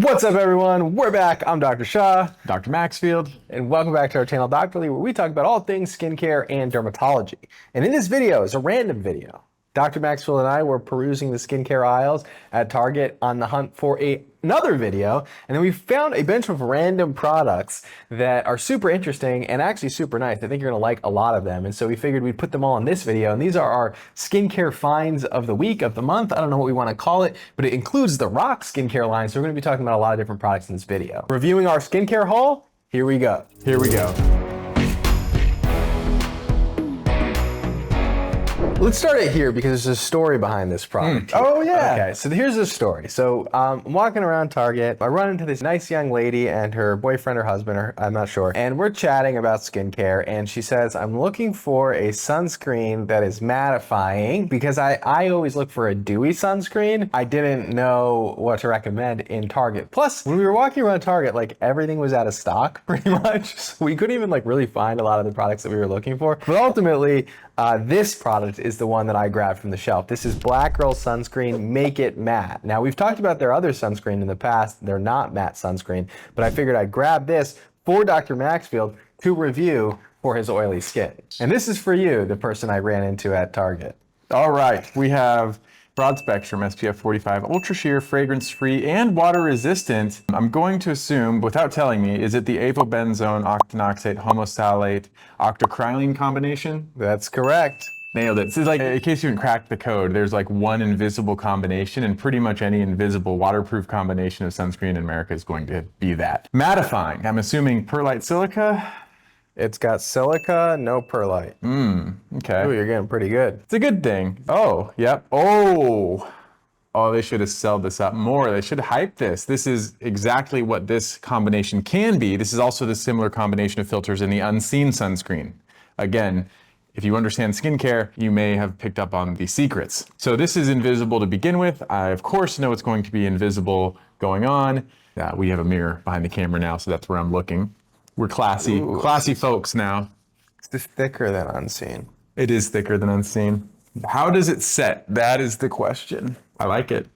What's up, everyone? We're back. I'm Dr. Shah, Dr. Maxfield, and welcome back to our channel, Doctorly, where we talk about all things skincare and dermatology. And in this video, it's a random video. Dr. Maxfield and I were perusing the skincare aisles at Target on the hunt for another video, and then we found a bunch of random products that are super interesting and actually super nice. I think you're gonna like a lot of them, and so we figured we'd put them all in this video, and these are our skincare finds of the week, of the month. I don't know what we wanna call it, but it includes the Rock skincare line, so we're gonna be talking about a lot of different products in this video. Reviewing our skincare haul, here we go. here we go. Let's start it here because there's a story behind this product. Oh, yeah. Okay, so here's the story. So I'm walking around Target. I run into this nice young lady and her boyfriend or husband, or I'm not sure. And we're chatting about skincare. And she says, I'm looking for a sunscreen that is mattifying because I always look for a dewy sunscreen. I didn't know what to recommend in Target. Plus, when we were walking around Target, like everything was out of stock pretty much. So we couldn't even like really find a lot of the products that we were looking for. But ultimately, this product is the one that I grabbed from the shelf. This is Black Girl Sunscreen Make It Matte. Now, we've talked about their other sunscreen in the past. They're not matte sunscreen, but I figured I'd grab this for Dr. Maxfield to review for his oily skin. And this is for you, the person I ran into at Target. All right, we have broad spectrum SPF 45, ultra sheer, fragrance free, and water resistant. I'm going to assume, without telling me, is it the avobenzone, octinoxate, homosalate, octocrylene combination? That's correct. Nailed it. So like, in case you haven't cracked the code, there's like one invisible combination, and pretty much any invisible waterproof combination of sunscreen in America is going to be that. Mattifying, I'm assuming perlite silica. It's got silica, no perlite. Okay. Ooh, you're getting pretty good. It's a good thing. Oh, yep. Oh, they should have sold this up more. They should hype this. This is exactly what this combination can be. This is also the similar combination of filters in the unseen sunscreen. Again, if you understand skincare, you may have picked up on the secrets. So this is invisible to begin with. I, of course, know it's going to be invisible going on. We have a mirror behind the camera now, so that's where I'm looking. We're classy, classy folks now. It's thicker than unseen. It is thicker than unseen. How does it set? That is the question. I like it.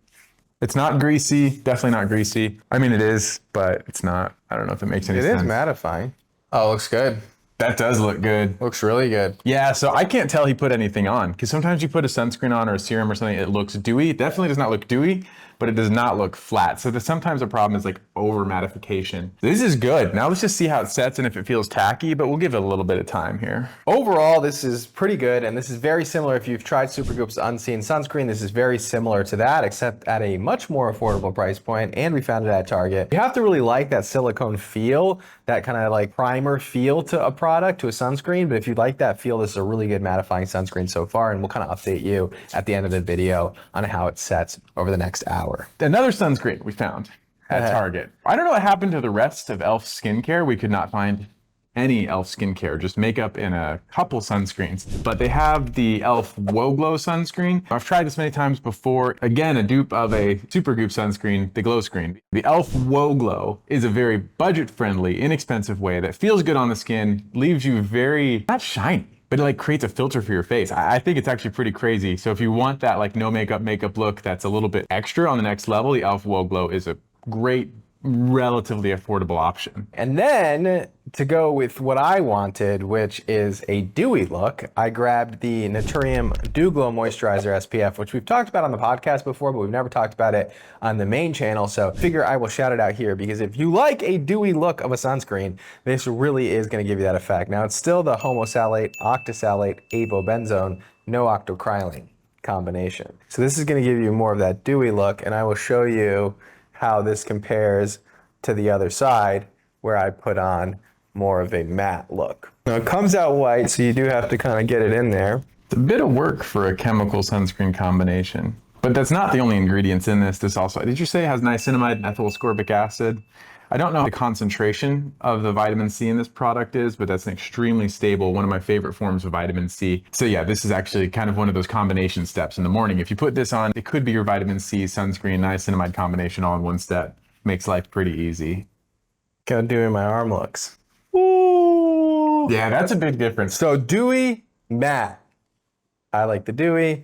It's not greasy, definitely not greasy. I mean, it is, but it's not. I don't know if it makes any sense. It is mattifying. Oh, looks good. That does look good. Looks really good. Yeah, so I can't tell he put anything on, because sometimes you put a sunscreen on or a serum or something, it looks dewy. It definitely does not look dewy, but it does not look flat. So sometimes the problem is like over mattification. This is good. Now let's just see how it sets and if it feels tacky, but we'll give it a little bit of time here. Overall, this is pretty good, and this is very similar. If you've tried Supergoop's Unseen Sunscreen, this is very similar to that, except at a much more affordable price point, and we found it at Target. You have to really like that silicone feel, that kind of like primer feel to a product, to a sunscreen, but if you like that feel, this is a really good mattifying sunscreen so far, and we'll kind of update you at the end of the video on how it sets over the next hour. Another sunscreen we found at Target. I don't know what happened to the rest of E.L.F. skincare. We could not find any E.L.F. skincare, just makeup and a couple sunscreens. But they have the E.L.F. Whoa Glow sunscreen. I've tried this many times before. Again, a dupe of a Supergoop sunscreen, the Glow Screen. The E.L.F. Whoa Glow is a very budget-friendly, inexpensive way that feels good on the skin, leaves you very, not shiny, but it like creates a filter for your face. I think it's actually pretty crazy. So if you want that like no makeup look that's a little bit extra on the next level, the E.L.F. Whoa Glow is a great, relatively affordable option. And then to go with what I wanted, which is a dewy look, I grabbed the Naturium Dew Glow Moisturizer SPF, which we've talked about on the podcast before, but we've never talked about it on the main channel. So figure I will shout it out here, because if you like a dewy look of a sunscreen, this really is going to give you that effect. Now, it's still the homosalate, octosalate, avobenzone, no octocrylene combination. So this is going to give you more of that dewy look, and I will show you how this compares to the other side, where I put on more of a matte look. Now it comes out white, so you do have to kind of get it in there. It's a bit of work for a chemical sunscreen combination, but that's not the only ingredients in this. This also, did you say it has niacinamide, methyl ascorbic acid? I don't know what the concentration of the vitamin C in this product is, but that's an extremely stable, one of my favorite forms of vitamin C. So yeah, this is actually kind of one of those combination steps in the morning. If you put this on, it could be your vitamin C, sunscreen, niacinamide combination all in one step. Makes life pretty easy. Kind of doing my arm looks. Ooh. Yeah, that's a big difference. So dewy, matte. I like the dewy.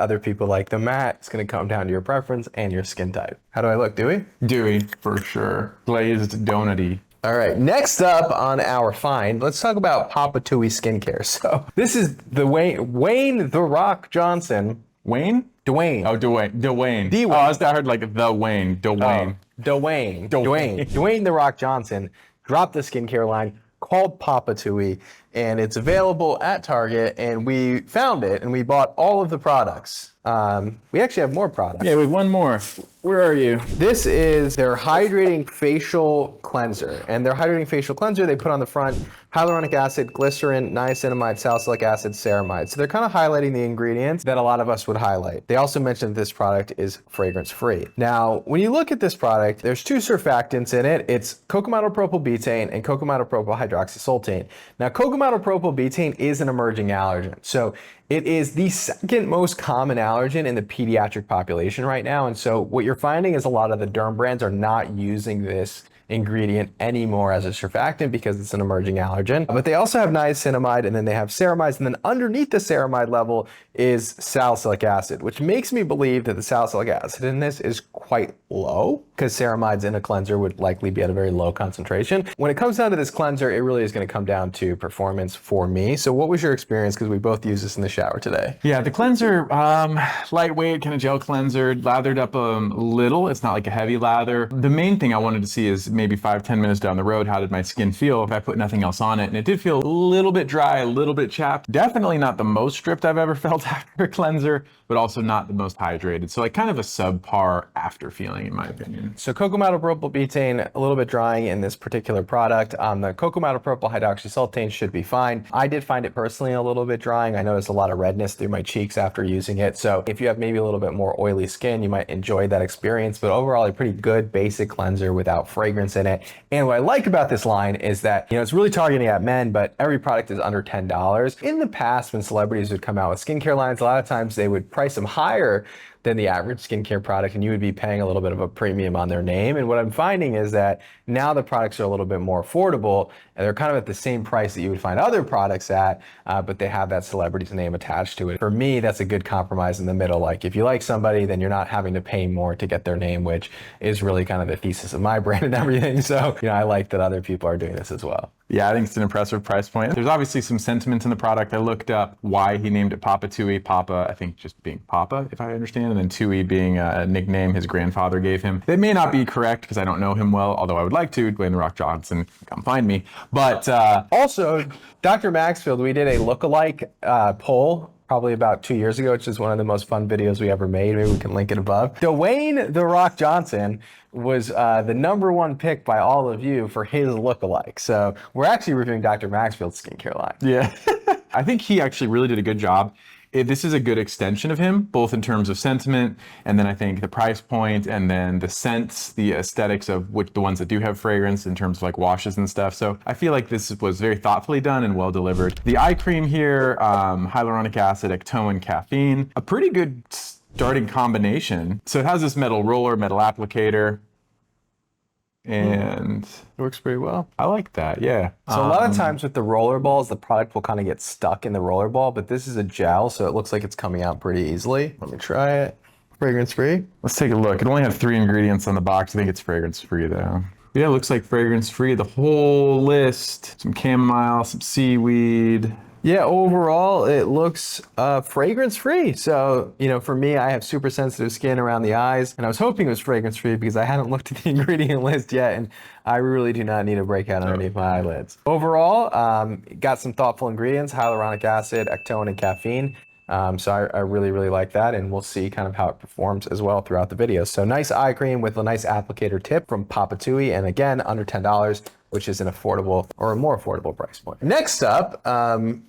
Other people like the matte. It's going to come down to your preference and your skin type. How do I look, Dewy? Dewy, for sure. Glazed donut-y. All right, next up on our find, let's talk about Papatui skincare. So this is the Wayne The Rock Johnson. Wayne? Dwayne. Oh, Dwayne. D-Wayne. Oh, I heard like the Wayne. Dwayne. Dwayne The Rock Johnson dropped the skincare line called Papatui, and it's available at Target, and we found it and we bought all of the products. We actually have more products. Yeah, we have one more. Where are you? This is their hydrating facial cleanser, and their hydrating facial cleanser, they put on the front hyaluronic acid, glycerin, niacinamide, salicylic acid, ceramide. So they're kind of highlighting the ingredients that a lot of us would highlight. They also mentioned that this product is fragrance free. Now, when you look at this product, there's 2 surfactants in it. It's cocamidopropylbutane and cocamidopropylhydroxysultane. Now, cocamidopropylbutane is an emerging allergen. So it is the second most common allergen in the pediatric population right now. And so what you're finding is a lot of the derm brands are not using this ingredient anymore as a surfactant because it's an emerging allergen. But they also have niacinamide, and then they have ceramides, and then underneath the ceramide level is salicylic acid, which makes me believe that the salicylic acid in this is quite low because ceramides in a cleanser would likely be at a very low concentration. When it comes down to this cleanser, it really is going to come down to performance for me. So what was your experience? Because we both use this in the shower today. Yeah, the cleanser, lightweight, kind of gel cleanser, lathered up a little. It's not like a heavy lather. The main thing I wanted to see is maybe 5-10 minutes down the road, how did my skin feel if I put nothing else on it? And it did feel a little bit dry, a little bit chapped. Definitely not the most stripped I've ever felt after a cleanser, but also not the most hydrated. So like kind of a subpar after feeling, in my opinion. So cocamidopropylbutane, a little bit drying in this particular product. The cocamidopropylhydroxysultane should be fine. I did find it personally a little bit drying. I noticed a lot of redness through my cheeks after using it. So if you have maybe a little bit more oily skin, you might enjoy that experience. But overall, a pretty good basic cleanser without fragrance in it. And what I like about this line is that, it's really targeting at men, but every product is under $10. In the past, when celebrities would come out with skincare lines, a lot of times they would price them higher than the average skincare product, and you would be paying a little bit of a premium on their name. And what I'm finding is that now the products are a little bit more affordable, and they're kind of at the same price that you would find other products at, but they have that celebrity's name attached to it. For me, that's a good compromise in the middle. Like if you like somebody, then you're not having to pay more to get their name, which is really kind of the thesis of my brand and everything. So, I like that other people are doing this as well. Yeah, I think it's an impressive price point. There's obviously some sentiment in the product. I looked up why he named it Papatui. Papa, I think just being Papa, if I understand, and then Tui being a nickname his grandfather gave him. It may not be correct because I don't know him well, although I would like to. Dwayne The Rock Johnson, come find me. But also, Dr. Maxfield, we did a lookalike poll probably about 2 years ago, which is one of the most fun videos we ever made. Maybe we can link it above. Dwayne The Rock Johnson was the #1 pick by all of you for his lookalike. So we're actually reviewing Dr. Maxfield's skincare line. Yeah. I think he actually really did a good job. This is a good extension of him, both in terms of sentiment, and then I think the price point, and then the scents, the aesthetics of the ones that do have fragrance in terms of like washes and stuff. So I feel like this was very thoughtfully done and well delivered. The eye cream here, hyaluronic acid, ectoin, caffeine, a pretty good starting combination. So it has this metal roller, metal applicator, and it works pretty well. I like that, yeah. So a lot of times with the roller balls, the product will kind of get stuck in the roller ball, but this is a gel, so it looks like it's coming out pretty easily. Let me try it. Fragrance free. Let's take a look. It only had 3 ingredients on the box. I think it's fragrance free though. Yeah, it looks like fragrance free, the whole list. Some chamomile, some seaweed. Yeah, overall, it looks fragrance free. So, for me, I have super sensitive skin around the eyes, and I was hoping it was fragrance free because I hadn't looked at the ingredient list yet, and I really do not need a breakout underneath my eyelids. Overall, got some thoughtful ingredients, hyaluronic acid, ectoin, and caffeine. So I really, really like that, and we'll see kind of how it performs as well throughout the video. So nice eye cream with a nice applicator tip from Papatui, and again, under $10, which is an affordable or a more affordable price point. Next up,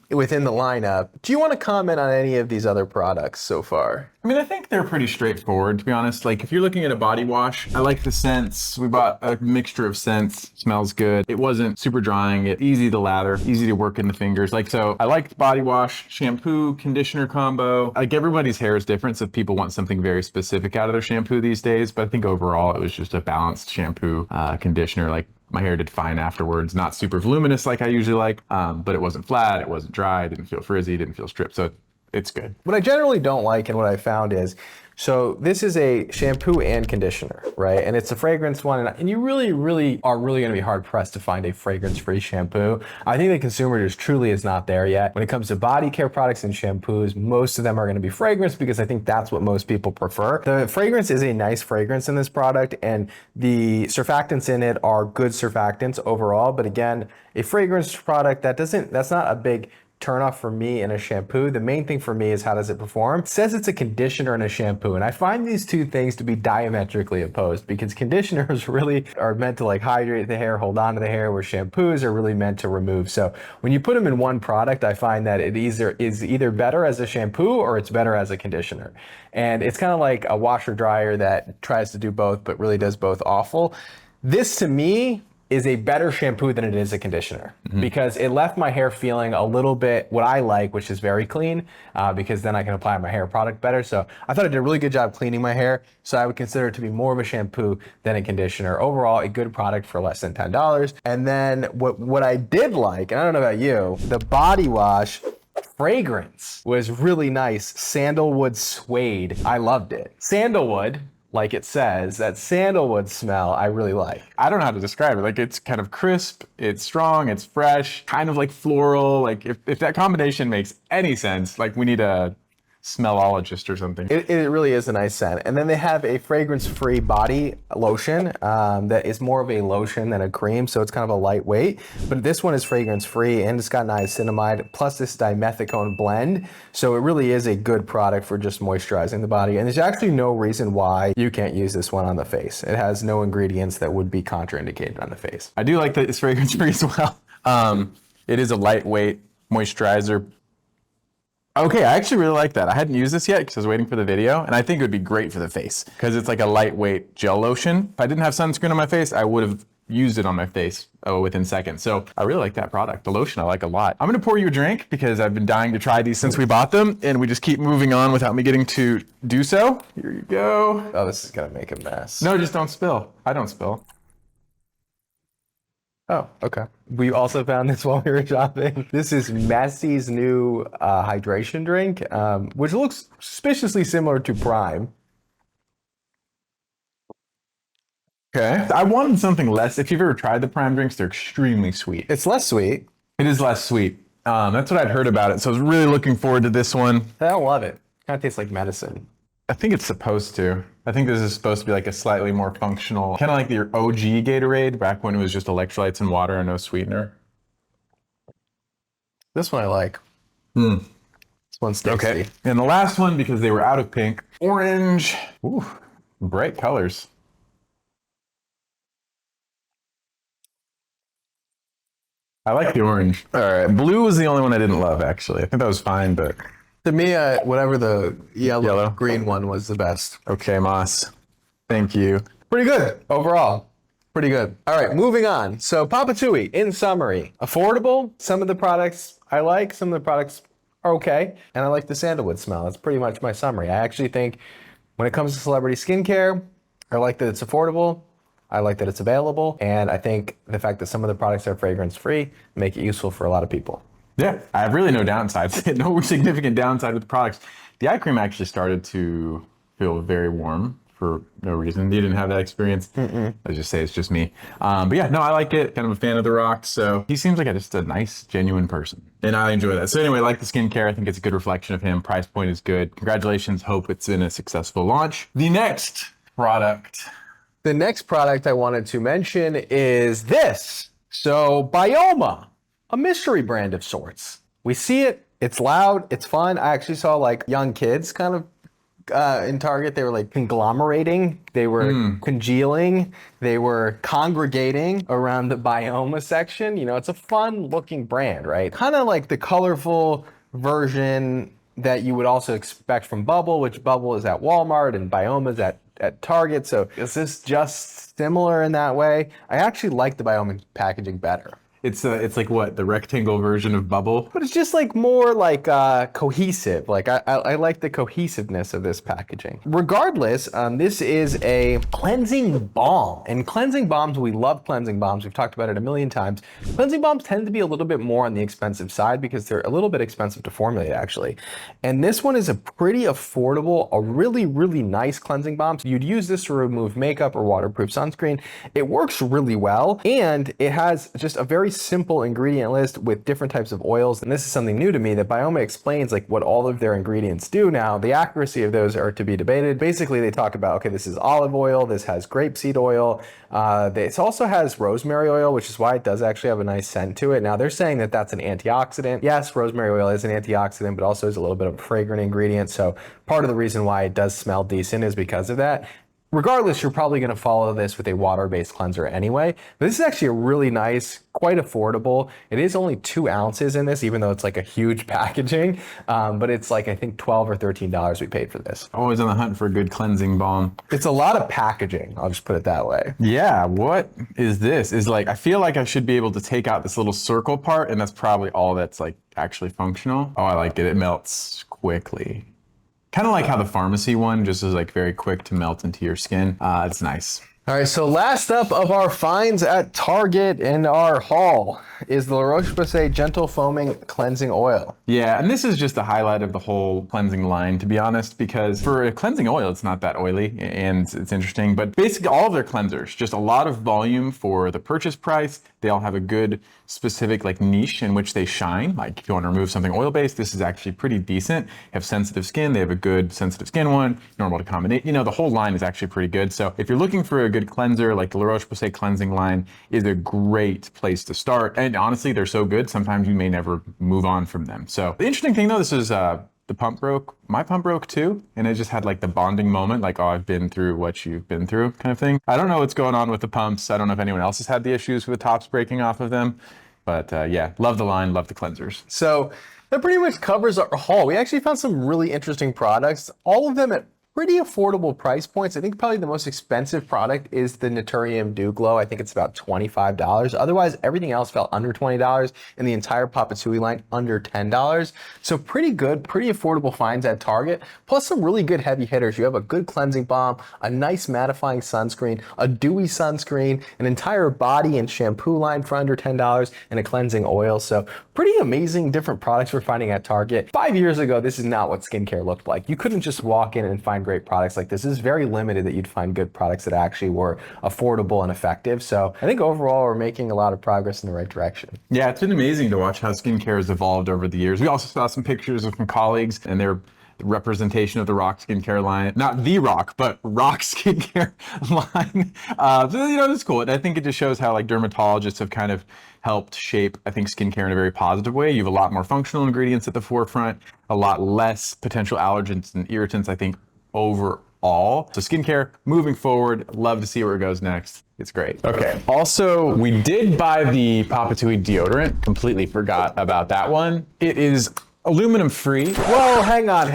within the lineup, do you want to comment on any of these other products so far? I mean, I think they're pretty straightforward, to be honest. Like, if you're looking at a body wash, I like the scents. We bought a mixture of scents. Smells good. It wasn't super drying. It's easy to lather, easy to work in the fingers. Like, so I liked body wash, shampoo, conditioner combo. Like, everybody's hair is different, so people want something very specific out of their shampoo these days. But I think overall, it was just a balanced shampoo, conditioner. Like, my hair did fine afterwards. Not super voluminous like I usually like, but it wasn't flat. It wasn't dry. It didn't feel frizzy. It didn't feel stripped. So it's good. What I generally don't like and what I found is, so this is a shampoo and conditioner, right? And it's a fragrance one, and you really are going to be hard pressed to find a fragrance-free shampoo. I think the consumer just truly is not there yet. When it comes to body care products and shampoos, most of them are going to be fragrance because I think that's what most people prefer. The fragrance is a nice fragrance in this product, and the surfactants in it are good surfactants overall. But again, a fragrance product that's not a big turn off for me in a shampoo. The main thing for me is how does it perform? It says it's a conditioner and a shampoo, and I find these two things to be diametrically opposed because conditioners really are meant to like hydrate the hair, hold on to the hair, where shampoos are really meant to remove. So when you put them in one product, I find that it is either better as a shampoo or it's better as a conditioner. And it's kind of like a washer dryer that tries to do both but really does both awful. This to me is a better shampoo than it is a conditioner because it left my hair feeling a little bit what I like, which is very clean, because then I can apply my hair product better. So I thought it did a really good job cleaning my hair. So I would consider it to be more of a shampoo than a conditioner. Overall, a good product for less than $10. And then what I did like, and I don't know about you, the body wash fragrance was really nice. Sandalwood suede. I loved it. Sandalwood, like it says, that sandalwood smell I really like. I don't know how to describe it. Like, it's kind of crisp, it's strong, it's fresh, kind of like floral. Like, if that combination makes any sense, like we need a smellologist or something. It really is a nice scent. And then they have a fragrance-free body lotion that is more of a lotion than a cream, so it's kind of a lightweight. But this one is fragrance-free, and it's got niacinamide, plus this dimethicone blend. So it really is a good product for just moisturizing the body. And there's actually no reason why you can't use this one on the face. It has no ingredients that would be contraindicated on the face. I do like that it's fragrance-free as well. It is a lightweight moisturizer. Okay, I actually really like that. I hadn't used this yet because I was waiting for the video, and I think it would be great for the face because it's like a lightweight gel lotion. If I didn't have sunscreen on my face, I would have used it on my face within seconds. So I really like that product. The lotion I like a lot. I'm gonna pour you a drink because I've been dying to try these since we bought them, and we just keep moving on without me getting to do so. Here you go. Oh, this is gonna make a mess. No, just don't spill. I don't spill. Oh, okay. We also found this while we were shopping. This is Messi's new hydration drink, which looks suspiciously similar to Prime. Okay. I wanted something less. If you've ever tried the Prime drinks, they're extremely sweet. It's less sweet. It is less sweet. That's what I'd heard about it. So I was really looking forward to this one. I don't love it. Kind of tastes like medicine. I think it's supposed to. I think this is supposed to be like a slightly more functional, kind of like your OG Gatorade back when it was just electrolytes and water and no sweetener. This one I like. This one's tasty. Okay. And the last one, because they were out of pink, orange. Ooh, bright colors. I like the orange. All right. Blue was the only one I didn't love, actually. I think that was fine, but... To me, whatever the yellow green one was the best. Okay, Moss. Thank you. Pretty good overall. Pretty good. All right, moving on. So Papatui, in summary, affordable. Some of the products I like, some of the products are okay. And I like the sandalwood smell. That's pretty much my summary. I actually think when it comes to celebrity skincare, I like that it's affordable. I like that it's available. And I think the fact that some of the products are fragrance free make it useful for a lot of people. Yeah, I have really no downsides. No significant downside with the products. The eye cream actually started to feel very warm for no reason. You didn't have that experience. Let's just say it's just me. But yeah, no, I like it. Kind of a fan of The Rock. So he seems like just a nice, genuine person. And I enjoy that. So anyway, I like the skincare. I think it's a good reflection of him. Price point is good. Congratulations. Hope it's been a successful launch. The next product. The next product I wanted to mention is this. So Byoma. A mystery brand of sorts. We see it, it's loud, it's fun. I actually saw like young kids kind of in Target. They were like conglomerating, they were congealing, they were congregating around the Byoma section. You know, it's a fun looking brand, right? Kind of like the colorful version that you would also expect from Bubble, which Bubble is at Walmart and Byoma's at Target. So is this just similar in that way? I actually like the Byoma packaging better. It's like what, the rectangle version of bubble? But it's just like more like cohesive. Like I like the cohesiveness of this packaging. Regardless, this is a cleansing balm. And cleansing balms, we love cleansing balms. We've talked about it a million times. Cleansing balms tend to be a little bit more on the expensive side because they're a little bit expensive to formulate actually. And this one is a pretty affordable, a really, really nice cleansing balm. So you'd use this to remove makeup or waterproof sunscreen. It works really well, and it has just a very simple ingredient list with different types of oils. And this is something new to me that Byoma explains like what all of their ingredients do now. The accuracy of those are to be debated. Basically, they talk about, okay, this is olive oil, this has grapeseed oil. This also has rosemary oil, which is why it does actually have a nice scent to it. Now they're saying that that's an antioxidant. Yes, rosemary oil is an antioxidant, but also is a little bit of a fragrant ingredient. So part of the reason why it does smell decent is because of that. Regardless, you're probably going to follow this with a water-based cleanser anyway. This is actually a really nice, quite affordable. It is only 2 ounces in this, even though it's like a huge packaging. But it's like, I think $12 or $13 we paid for this. Always on the hunt for a good cleansing balm. It's a lot of packaging. I'll just put it that way. Yeah, what is this? Is like, I feel like I should be able to take out this little circle part, and that's probably all that's like actually functional. Oh, I like it. It melts quickly. Kind of like how the pharmacy one just is like very quick to melt into your skin. It's nice. All right, so last up of our finds at Target in our haul is the Roche-Posay Gentle Foaming Cleansing Oil. Yeah, and this is just the highlight of the whole cleansing line, to be honest, because for a cleansing oil, it's not that oily, and it's interesting. But basically, all of their cleansers, just a lot of volume for the purchase price. They all have a good specific like niche in which they shine. Like if you want to remove something oil-based, this is actually pretty decent. You have sensitive skin, they have a good sensitive skin one, normal to combine. You know, the whole line is actually pretty good. So if you're looking for a good cleanser, like the La Roche-Posay cleansing line is a great place to start. And honestly, they're so good, sometimes you may never move on from them. So the interesting thing though, this is the pump broke. My pump broke too, and it just had like the bonding moment, like, oh, I've been through what you've been through kind of thing. I don't know what's going on with the pumps. I don't know if anyone else has had the issues with the tops breaking off of them, but yeah, love the line, love the cleansers. So that pretty much covers our haul. We actually found some really interesting products, all of them at pretty affordable price points. I think probably the most expensive product is the Naturium Dew Glow. I think it's about $25. Otherwise, everything else fell under $20, and the entire Papatui line under $10. So pretty good, pretty affordable finds at Target, plus some really good heavy hitters. You have a good cleansing balm, a nice mattifying sunscreen, a dewy sunscreen, an entire body and shampoo line for under $10, and a cleansing oil. So pretty amazing different products we're finding at Target. 5 years ago, this is not what skincare looked like. You couldn't just walk in and find great products like this. It's very limited that you'd find good products that actually were affordable and effective. So I think overall we're making a lot of progress in the right direction. Yeah, it's been amazing to watch how skincare has evolved over the years. We also saw some pictures of some colleagues and their representation of the Rock skincare line, not the Rock, but Rock skincare line. So, you know, it's cool. I think it just shows how like dermatologists have kind of helped shape, I think, skincare in a very positive way. You have a lot more functional ingredients at the forefront, a lot less potential allergens and irritants, I think, overall. So skincare moving forward, love to see where it goes next. It's great. Okay. Also, we did buy the Papatui deodorant. Completely forgot about that one. It is aluminum free. Well, hang on.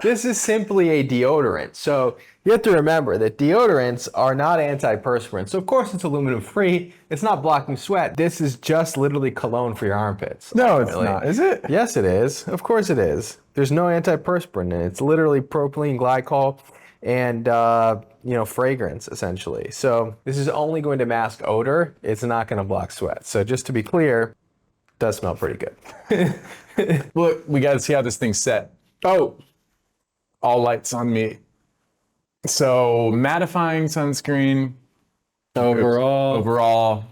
This is simply a deodorant. So you have to remember that deodorants are not antiperspirant. So of course it's aluminum free. It's not blocking sweat. This is just literally cologne for your armpits. No, it's not. Is it? Yes, it is. Of course it is. There's no antiperspirant in it. It's literally propylene glycol and fragrance essentially. So this is only going to mask odor. It's not going to block sweat. So just to be clear, it does smell pretty good. Look, we got to see how this thing's set. Oh, all lights on me. So mattifying sunscreen. Overall,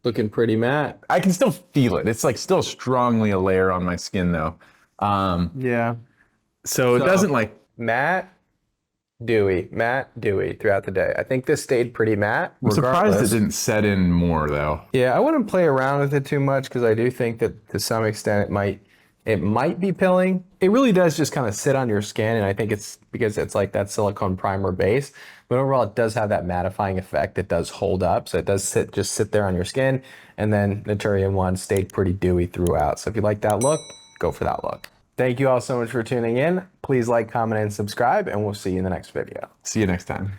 looking pretty matte. I can still feel it. It's like still strongly a layer on my skin though. Yeah. So it doesn't like matte, dewy throughout the day. I think this stayed pretty matte. I'm surprised it didn't set in more though. Yeah, I wouldn't play around with it too much because I do think that to some extent it might be pilling. It really does just kind of sit on your skin, and I think it's because it's like that silicone primer base. But overall, it does have that mattifying effect. It does hold up, so it does sit there on your skin. And then Naturium one stayed pretty dewy throughout. So if you like that look, go for that look. Thank you all so much for tuning in. Please like, comment, and subscribe, and we'll see you in the next video. See you next time.